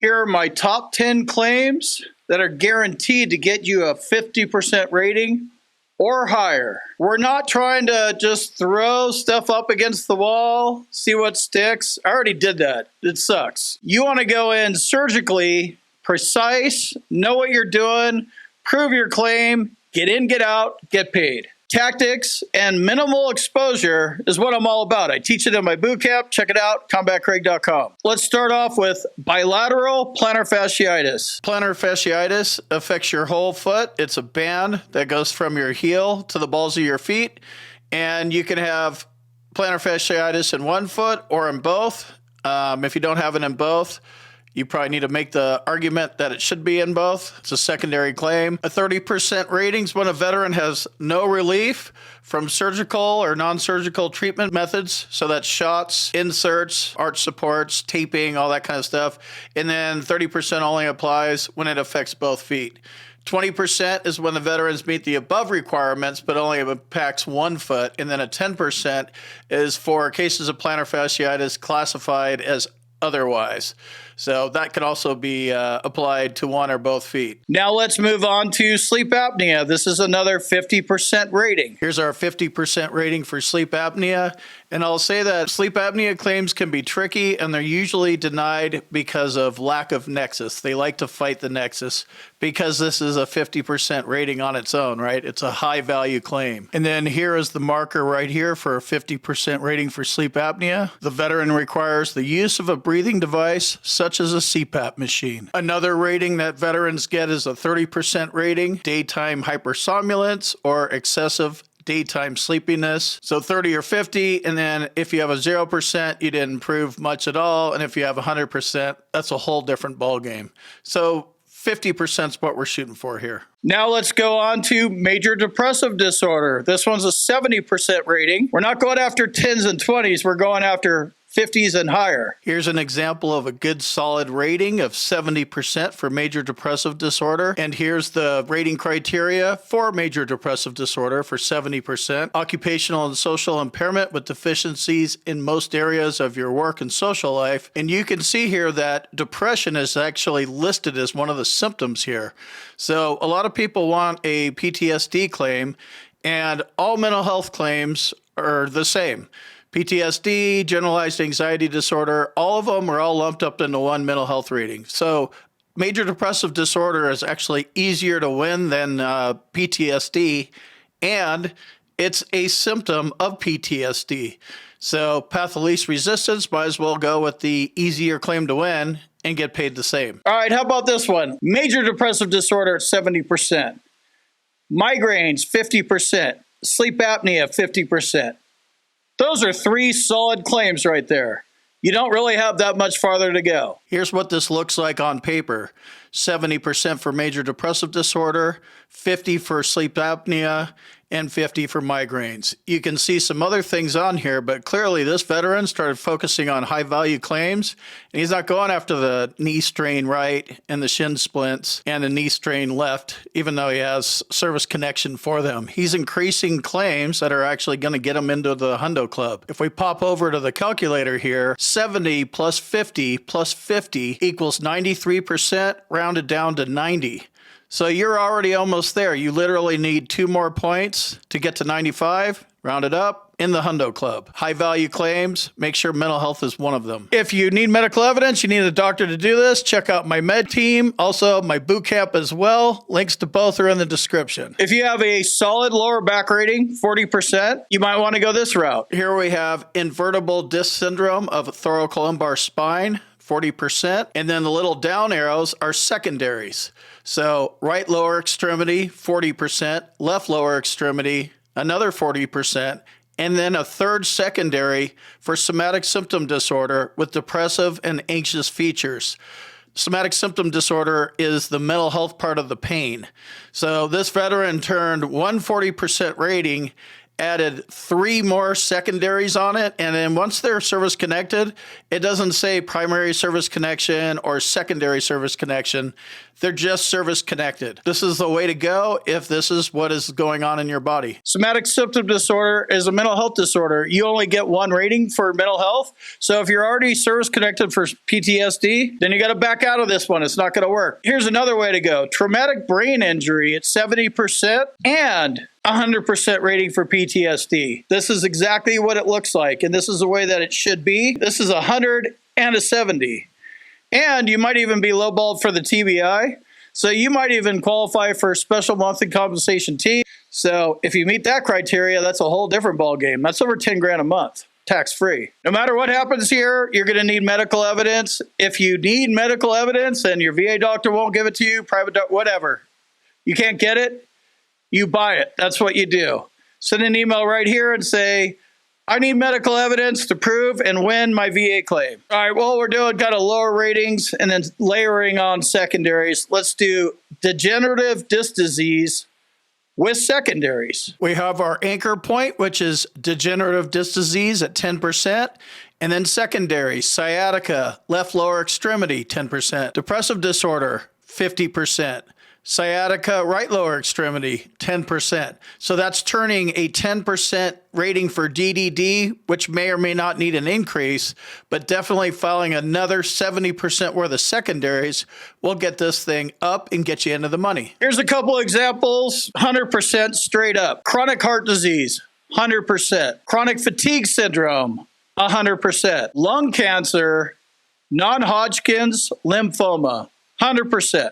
Here are my top 10 claims that are guaranteed to get you a 50% rating or higher. We're not trying to just throw stuff up against the wall, see what sticks. I already did that. It sucks. You want to go in surgically, precise, know what you're doing, prove your claim, get in, get out, get paid. Tactics and minimal exposure is what I'm all about. I teach it in my boot camp. Check it out, combatcraig.com. Let's start off with bilateral plantar fasciitis. Plantar fasciitis affects your whole foot. It's a band that goes from your heel to the balls of your feet, and you can have plantar fasciitis in one foot or in both. If you don't have it in both, you probably need to make the argument that it should be in both. It's a secondary claim. A 30% rating is when a veteran has no relief from surgical or non-surgical treatment methods. So that's shots, inserts, arch supports, taping, all that kind of stuff. And then 30% only applies when it affects both feet. 20% is when the veterans meet the above requirements, but only impacts one foot. And then a 10% is for cases of plantar fasciitis classified as otherwise. So that could also be applied to one or both feet. Now let's move on to sleep apnea. This is another 50% rating. Here's our 50% rating for sleep apnea. And I'll say that sleep apnea claims can be tricky, and they're usually denied because of lack of nexus. They like to fight the nexus because this is a 50% rating on its own, right? It's a high value claim. And then here is the marker right here for a 50% rating for sleep apnea. The veteran requires the use of a breathing device such as a CPAP machine. Another rating that veterans get is a 30% rating, daytime hypersomnolence or excessive daytime sleepiness. So 30 or 50, and then if you have a 0%, you didn't improve much at all. And if you have 100%, that's a whole different ball game. So 50% is what we're shooting for here. Now let's go on to major depressive disorder. This one's a 70% rating. We're not going after 10s and 20s. We're going after 50s and higher. Here's an example of a good solid rating of 70% for major depressive disorder. And here's the rating criteria for major depressive disorder for 70%. Occupational and social impairment with deficiencies in most areas of your work and social life. And you can see here that depression is actually listed as one of the symptoms here. So a lot of people want a PTSD claim, and all mental health claims are the same. PTSD, generalized anxiety disorder, all of them are all lumped up into one mental health rating. So major depressive disorder is actually easier to win than PTSD, and it's a symptom of PTSD. So path of least resistance, might as well go with the easier claim to win and get paid the same. All right, how about this one? Major depressive disorder at 70%. Migraines, 50%. Sleep apnea, 50%. Those are three solid claims right there. You don't really have that much farther to go. Here's what this looks like on paper. 70% for major depressive disorder, 50 for sleep apnea, and 50 for migraines. You can see some other things on here, but clearly this veteran started focusing on high-value claims, and he's not going after the knee strain right and the shin splints and the knee strain left, even though he has service connection for them. He's increasing claims that are actually going to get him into the hundo club. If we pop over to the calculator here, 70 plus 50 plus 50 equals 93%, rounded down to 90. So you're already almost there. You literally need 2 more points to get to 95, round it up, in the hundo club. High value claims, make sure mental health is one of them. If you need medical evidence, you need a doctor to do this, check out my med team, also my boot camp as well. Links to both are in the description. If you have a solid lower back rating, 40%, you might want to go this route. Here we have invertible disc syndrome of thoracolumbar spine, 40%. And then the little down arrows are secondaries. So right lower extremity, 40%, left lower extremity, another 40%, and then a third secondary for somatic symptom disorder with depressive and anxious features. Somatic symptom disorder is the mental health part of the pain. So this veteran turned 140% rating added 3 more secondaries on it. And then once they're service connected, it doesn't say primary service connection or secondary service connection. They're just service connected. This is the way to go if this is what is going on in your body. Somatic symptom disorder is a mental health disorder. You only get 1 rating for mental health. So if you're already service connected for PTSD, then you got to back out of this one. It's not going to work. Here's another way to go. Traumatic brain injury at 70% and 100% rating for PTSD. This is exactly what it looks like, and this is the way that it should be. This is 100 and a 70. And you might even be lowballed for the TBI. So you might even qualify for special monthly compensation T. So if you meet that criteria, that's a whole different ball game. That's over 10 grand a month, tax-free. No matter what happens here, you're going to need medical evidence. If you need medical evidence and your VA doctor won't give it to you, private doctor, whatever, you can't get it, you buy it. That's what you do. Send an email right here and say, I need medical evidence to prove and win my VA claim. All right, well, we're doing kind of lower ratings and then layering on secondaries. Let's do degenerative disc disease with secondaries. We have our anchor point, which is degenerative disc disease at 10%. And then secondary, sciatica, left lower extremity, 10%. Depressive disorder, 50%. Sciatica, right lower extremity, 10%. So that's turning a 10% rating for DDD, which may or may not need an increase, but definitely filing another 70% worth of secondaries will get this thing up and get you into the money. Here's a couple examples. 100% straight up. Chronic heart disease, 100%. Chronic fatigue syndrome, 100%. Lung cancer, non-Hodgkin's lymphoma, 100%.